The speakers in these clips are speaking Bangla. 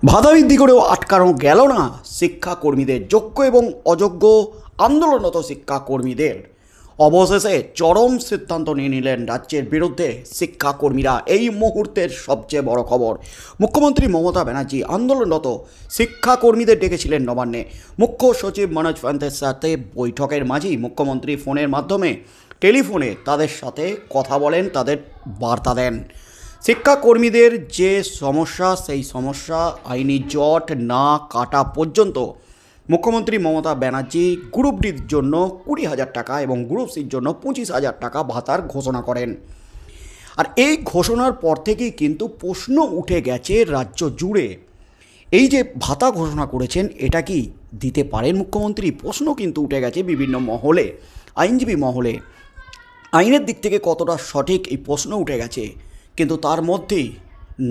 ভাতা বৃদ্ধি করেও আটকানো গেল না শিক্ষাকর্মীদের। যোগ্য এবং অযোগ্য আন্দোলনরত শিক্ষাকর্মীদের অবশেষে চরম সিদ্ধান্ত নিয়ে নিলেন রাজ্যের বিরুদ্ধে শিক্ষাকর্মীরা। এই মুহূর্তের সবচেয়ে বড় খবর, মুখ্যমন্ত্রী মমতা ব্যানার্জি আন্দোলনরত শিক্ষাকর্মীদের ডেকেছিলেন নবান্নে। মুখ্য সচিব মনোজ পান্থের সাথে বৈঠকের মাঝেই মুখ্যমন্ত্রী ফোনের মাধ্যমে টেলিফোনে তাদের সাথে কথা বলেন, তাদের বার্তা দেন। শিক্ষাকর্মীদের যে সমস্যা, সেই সমস্যা আইনি জট না কাটা পর্যন্ত মুখ্যমন্ত্রী মমতা ব্যানার্জি গ্রুপ ডির জন্য 20,000 টাকা এবং গ্রুপ সির জন্য 25,000 টাকা ভাতার ঘোষণা করেন। আর এই ঘোষণার পর থেকেই কিন্তু প্রশ্ন উঠে গেছে রাজ্য জুড়ে, এই যে ভাতা ঘোষণা করেছেন এটা কি দিতে পারেন মুখ্যমন্ত্রী? প্রশ্ন কিন্তু উঠে গেছে বিভিন্ন মহলে, আইনজীবী মহলে। আইনের দিক থেকে কতটা সঠিক এই প্রশ্ন উঠে গেছে, কিন্তু তার মধ্যেই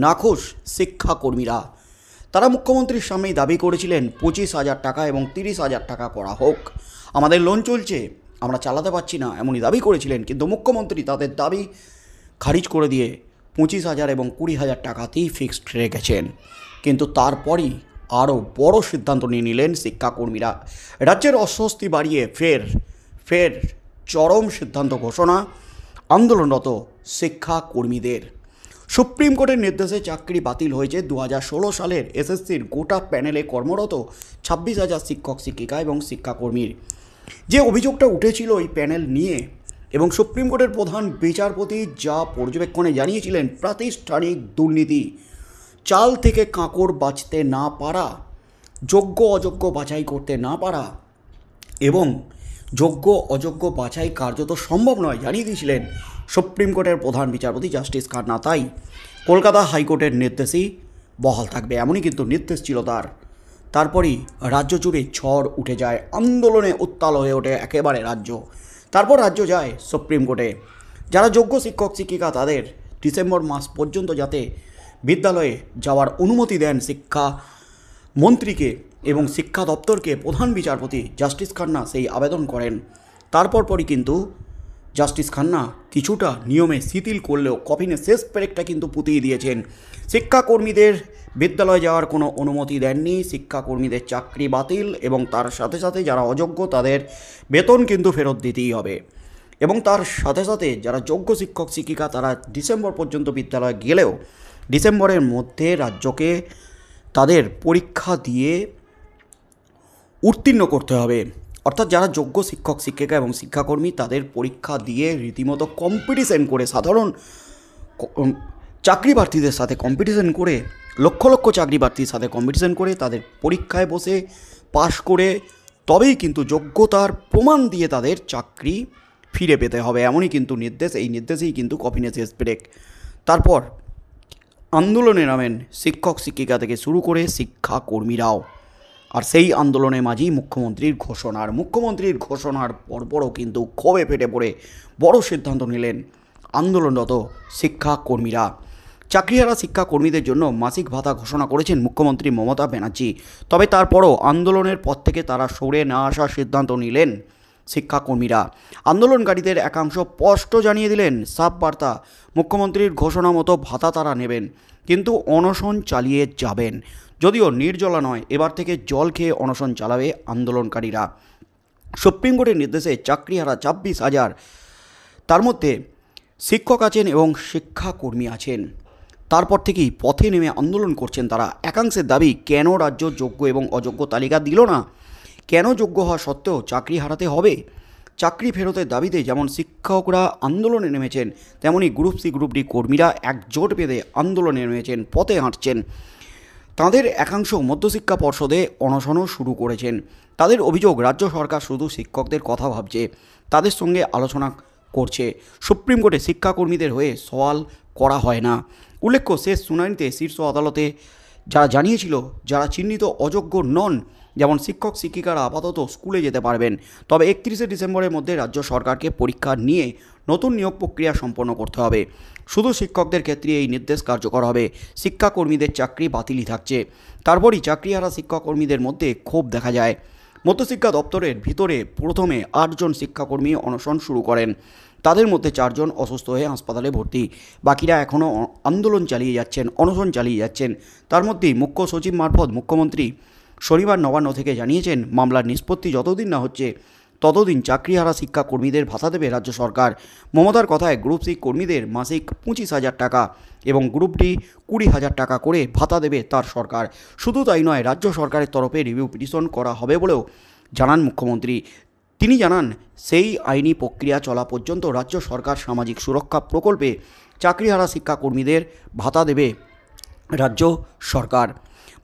নাখোশ শিক্ষাকর্মীরা। তারা মুখ্যমন্ত্রীর সামনেই দাবি করেছিলেন 25,000 টাকা এবং 30,000 টাকা করা হোক, আমাদের লোন চলছে, আমরা চালাতে পারছি না, এমনই দাবি করেছিলেন। কিন্তু মুখ্যমন্ত্রী তাদের দাবি খারিজ করে দিয়ে 25,000 এবং 20,000 টাকাতেই ফিক্সড রেখেছেন। কিন্তু তারপরই আরও বড় সিদ্ধান্ত নিয়ে নিলেন শিক্ষাকর্মীরা। রাজ্যের অস্বস্তি বাড়িয়ে ফের চরম সিদ্ধান্ত ঘোষণা আন্দোলনরত শিক্ষাকর্মীদের। সুপ্রিম কোর্টের নির্দেশে চাকরি বাতিল হয়েছে 2016 সালের এসএসসির গোটা প্যানেলে কর্মরত 26,000 শিক্ষক শিক্ষিকা এবং শিক্ষাকর্মীর। যে অভিযোগটা উঠেছিল এই প্যানেল নিয়ে, এবং সুপ্রিম কোর্টের প্রধান বিচারপতি যা পর্যবেক্ষণে জানিয়েছিলেন, প্রাতিষ্ঠানিক দুর্নীতি, চাল থেকে কাঁকড় বাছতে না পারা, যোগ্য অযোগ্য বাছাই করতে না পারা এবং যোগ্য অযোগ্য বাছাই কার্যত সম্ভব নয় জানিয়ে দিয়েছিলেন সুপ্রিম কোর্টের প্রধান বিচারপতি জাস্টিস খান্না। তাই কলকাতা হাইকোর্টের নির্দেশই বহাল থাকবে, এমনই কিন্তু নির্দেশ ছিল তার। তারপরই রাজ্য জুড়ে ঝড় উঠে যায়, আন্দোলনে উত্তাল হয়ে ওঠে একেবারে রাজ্য। তারপর রাজ্য যায় সুপ্রিম কোর্টে। যারা যোগ্য শিক্ষক শিক্ষিকা তাদের ডিসেম্বর মাস পর্যন্ত যাতে বিদ্যালয়ে যাওয়ার অনুমতি দেন শিক্ষা মন্ত্রীকে এবং শিক্ষা দপ্তরকে প্রধান বিচারপতি জাস্টিস খান্না সেই আবেদন করেন। তারপরই কিন্তু জাস্টিস খান্না কিছুটা নিয়মে শিথিল করলেও কফিনে শেষ পেরেকটা কিন্তু পুঁতিয়ে দিয়েছেন। শিক্ষাকর্মীদের বিদ্যালয়ে যাওয়ার কোনো অনুমতি দেননি, শিক্ষাকর্মীদের চাকরি বাতিল এবং তার সাথে সাথে যারা অযোগ্য তাদের বেতন কিন্তু ফেরত দিতেই হবে। এবং তার সাথে সাথে যারা যোগ্য শিক্ষক শিক্ষিকা তারা ডিসেম্বর পর্যন্ত বিদ্যালয়ে গেলেও ডিসেম্বরের মধ্যে রাজ্যকে তাদের পরীক্ষা দিয়ে উত্তীর্ণ করতে হবে। অর্থাৎ যারা যোগ্য শিক্ষক শিক্ষিকা এবং শিক্ষাকর্মী তাদের পরীক্ষা দিয়ে রীতিমতো কম্পিটিশন করে, সাধারণ চাকরি প্রার্থীদের সাথে কম্পিটিশন করে, লক্ষ লক্ষ চাকরি প্রার্থীর সাথে কম্পিটিশন করে তাদের পরীক্ষায় বসে পাশ করে তবেই কিন্তু যোগ্যতার প্রমাণ দিয়ে তাদের চাকরি ফিরে পেতে হবে, এমনই কিন্তু নির্দেশ। এই নির্দেশেই কিন্তু কফিনে শেষ ব্রেক। তারপর আন্দোলনে নামেন শিক্ষক শিক্ষিকা থেকে শুরু করে শিক্ষাকর্মীরাও। আর সেই আন্দোলনের মাঝেই মুখ্যমন্ত্রীর ঘোষণার পরপরও কিন্তু ক্ষোভে ফেটে পড়ে বড় সিদ্ধান্ত নিলেন আন্দোলনরত শিক্ষাকর্মীরা। চাকরিহারা শিক্ষাকর্মীদের জন্য মাসিক ভাতা ঘোষণা করেছেন মুখ্যমন্ত্রী মমতা ব্যানার্জি। তবে তারপরও আন্দোলনের পর থেকে তারা সরে না আসার সিদ্ধান্ত নিলেন শিক্ষাকর্মীরা। আন্দোলনকারীদের একাংশ স্পষ্ট জানিয়ে দিলেন সাফ বার্তা, মুখ্যমন্ত্রীর ঘোষণা মতো ভাতা তারা নেবেন, কিন্তু অনশন চালিয়ে যাবেন। যদিও নির্জলা নয়, এবার থেকে জল খেয়ে অনশন চালাবে আন্দোলনকারীরা। সুপ্রিম কোর্টের নির্দেশে চাকরিহারা 26,000, তার মধ্যে শিক্ষক আছেন এবং শিক্ষাকর্মী আছেন। তারপর থেকেই পথে নেমে আন্দোলন করছেন তারা। একাংশের দাবি, কেন রাজ্য যোগ্য এবং অযোগ্য তালিকা দিল না? কেন যোগ্য হওয়া সত্ত্বেও চাকরি হারাতে হবে? চাকরি ফেরতের দাবিতে যেমন শিক্ষকরা আন্দোলনে নেমেছেন, তেমনি গ্রুপ সি গ্রুপ ডি কর্মীরা একজোট বেঁধে আন্দোলনে নেমেছেন, পথে হাঁটছেন। তাদের একাংশ মধ্যশিক্ষা পর্ষদে অনশনও শুরু করেছেন। তাদের অভিযোগ, রাজ্য সরকার শুধু শিক্ষকদের কথা ভাবছে, তাদের সঙ্গে আলোচনা করছে, সুপ্রিম কোর্টে শিক্ষাকর্মীদের হয়ে সওয়াল করা হয় না। উল্লেখ্য, শেষ শুনানিতে শীর্ষ আদালতে যারা জানিয়েছিল যারা চিহ্নিত অযোগ্য নন, যেমন শিক্ষক শিক্ষিকারা আপাতত স্কুলে যেতে পারবেন, তবে 31শে ডিসেম্বরের মধ্যে রাজ্য সরকারকে পরীক্ষা নিয়ে নতুন নিয়োগ প্রক্রিয়া সম্পন্ন করতে হবে। শুধু শিক্ষকদের ক্ষেত্রে এই নির্দেশ কার্যকর হবে, শিক্ষাকর্মীদের চাকরি বাতিলই থাকছে। তারপরই চাকরিহারা শিক্ষাকর্মীদের মধ্যে ক্ষোভ দেখা যায়। মধ্যশিক্ষা দপ্তরের ভিতরে প্রথমে 8 জন শিক্ষাকর্মী অনশন শুরু করেন। তাদের মধ্যে 4 জন অসুস্থ হয়ে হাসপাতালে ভর্তি, বাকিরা এখনও আন্দোলন চালিয়ে যাচ্ছেন, অনশন চালিয়ে যাচ্ছেন। তার মধ্যেই মুখ্য সচিব মারফত মুখ্যমন্ত্রী শনিবার নবান্ন থেকে জানিয়েছেন, মামলার নিষ্পত্তি যতদিন না হচ্ছে ততদিন চাকরিহারা শিক্ষাকর্মীদের ভাতা দেবে রাজ্য সরকার। মমতার কথায় গ্রুপ সি কর্মীদের মাসিক 25,000 টাকা এবং গ্রুপ ডি 20,000 টাকা করে ভাতা দেবে তার সরকার। শুধু তাই নয়, রাজ্য সরকারের তরফে রিভিউ পিটিশন করা হবে বলেও জানান মুখ্যমন্ত্রী। তিনি জানান, সেই আইনি প্রক্রিয়া চলা পর্যন্ত রাজ্য সরকার সামাজিক সুরক্ষা প্রকল্পে চাকরিহারা শিক্ষাকর্মীদের ভাতা দেবে রাজ্য সরকার।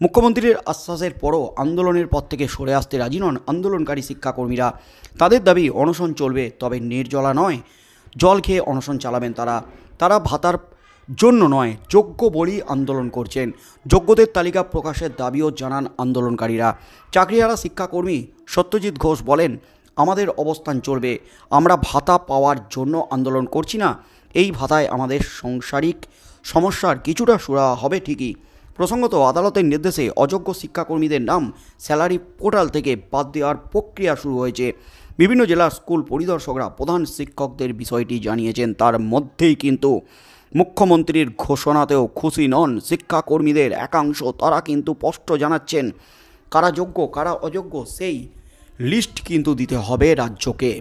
মুখ্যমন্ত্রীর আশ্বাসের পরও আন্দোলনের পথ থেকে সরে আসতে রাজি নন আন্দোলনকারী শিক্ষাকর্মীরা। তাদের দাবি, অনশন চলবে, তবে নির্জলা নয়, জল খেয়ে অনশন চালাবেন তারা ভাতার জন্য নয়, যোগ্য বলেই আন্দোলন করছেন। যোগ্যদের তালিকা প্রকাশের দাবিও জানান আন্দোলনকারীরা। চাকরিহারা শিক্ষাকর্মী সত্যজিৎ ঘোষ বলেন, আমাদের অবস্থান চলবে, আমরা ভাতা পাওয়ার জন্য আন্দোলন করছি না। এই ভাতায় আমাদের সাংসারিক সমস্যার কিছুটা সুরাহা হবে ঠিকই। প্রসঙ্গত, আদালতের নির্দেশে অযোগ্য শিক্ষাকর্মীদের নাম স্যালারি পোর্টাল থেকে বাদ দেওয়ার প্রক্রিয়া শুরু হয়েছে। বিভিন্ন জেলার স্কুল পরিদর্শকরা প্রধান শিক্ষকদের বিষয়টি জানিয়েছেন। তার মধ্যেই কিন্তু মুখ্যমন্ত্রীর ঘোষণাতেও খুশি নন শিক্ষাকর্মীদের একাংশ। তারা কিন্তু স্পষ্ট জানাচ্ছেন, কারা যোগ্য কারা অযোগ্য সেই লিস্ট কিন্তু দিতে হবে রাজ্যকে।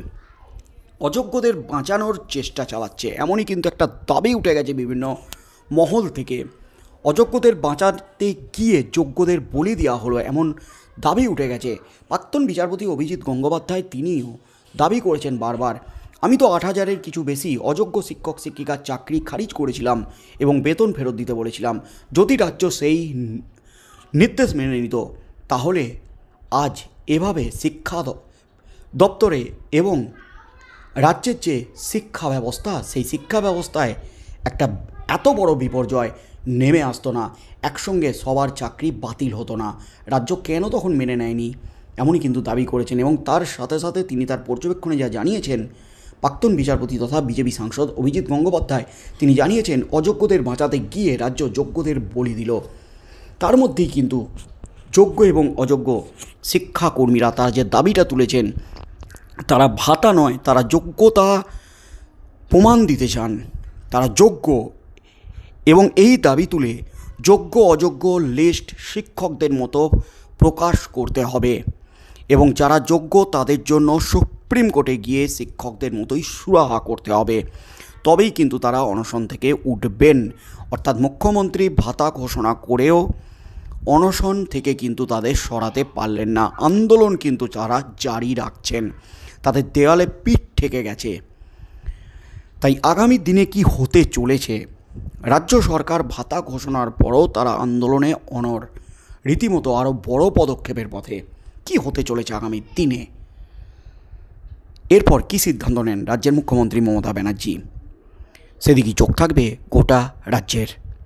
অযোগ্যদের বাঁচানোর চেষ্টা চালাচ্ছে, এমনই কিন্তু একটা দাবি উঠে গেছে বিভিন্ন মহল থেকে। অযোগ্যদের বাঁচাতে গিয়ে যোগ্যদের বলি দেওয়া হলো, এমন দাবি উঠে গেছে। প্রাক্তন বিচারপতি অভিজিৎ গঙ্গোপাধ্যায় তিনিও দাবি করেছেন বারবার, আমি তো 8,000-এর কিছু বেশি অযোগ্য শিক্ষক শিক্ষিকার চাকরি খারিজ করেছিলাম এবং বেতন ফেরত দিতে বলেছিলাম। যদি রাজ্য সেই নির্দেশ মেনে নিত, তাহলে আজ এভাবে শিক্ষা দপ্তরে এবং রাজ্যের যে শিক্ষা ব্যবস্থা, সেই শিক্ষা ব্যবস্থায় একটা এত বড় বিপর্যয় নেমে আসতো না, একসঙ্গে সবার চাকরি বাতিল হতো না। রাজ্য কেন তখন মেনে নেয়নি, এমনই কিন্তু দাবি করেছেন। এবং তার সাথে সাথে তিনি তার পর্যবেক্ষণে যা জানিয়েছেন, প্রাক্তন বিচারপতি তথা বিজেপি সাংসদ অভিজিৎ গঙ্গোপাধ্যায় তিনি জানিয়েছেন, অযোগ্যদের বাঁচাতে গিয়ে রাজ্য যোগ্যদের বলি দিল। তার মধ্যেই কিন্তু যোগ্য এবং অযোগ্য শিক্ষাকর্মীরা তার যে দাবিটা তুলেছেন, তারা ভাতা নয়, তারা যোগ্যতা প্রমাণ দিতে চান, তারা যোগ্য। এবং এই দাবি তুলে যোগ্য অযোগ্য লিস্ট শিক্ষকদের মতো প্রকাশ করতে হবে এবং যারা যোগ্য তাদের জন্য সুপ্রিম কোর্টে গিয়ে শিক্ষকদের মতোই সুরাহা করতে হবে, তবেই কিন্তু তারা অনশন থেকে উঠবেন। অর্থাৎ মুখ্যমন্ত্রী ভাতা ঘোষণা করেও অনশন থেকে কিন্তু তাদের সরাতে পারলেন না। আন্দোলন কিন্তু তারা জারি রাখছেন, তাদের দেওয়ালে পিঠ ঠেকে গেছে। তাই আগামী দিনে কি হতে চলেছে, রাজ্য সরকার ভাতা ঘোষণার পরও তারা আন্দোলনে অনড়, রীতিমতো আরও বড় পদক্ষেপের পথে। কি হতে চলেছে আগামী দিনে, এরপর কী সিদ্ধান্ত নেন রাজ্যের মুখ্যমন্ত্রী মমতা ব্যানার্জি, সেদিকেই চোখ থাকবে গোটা রাজ্যের।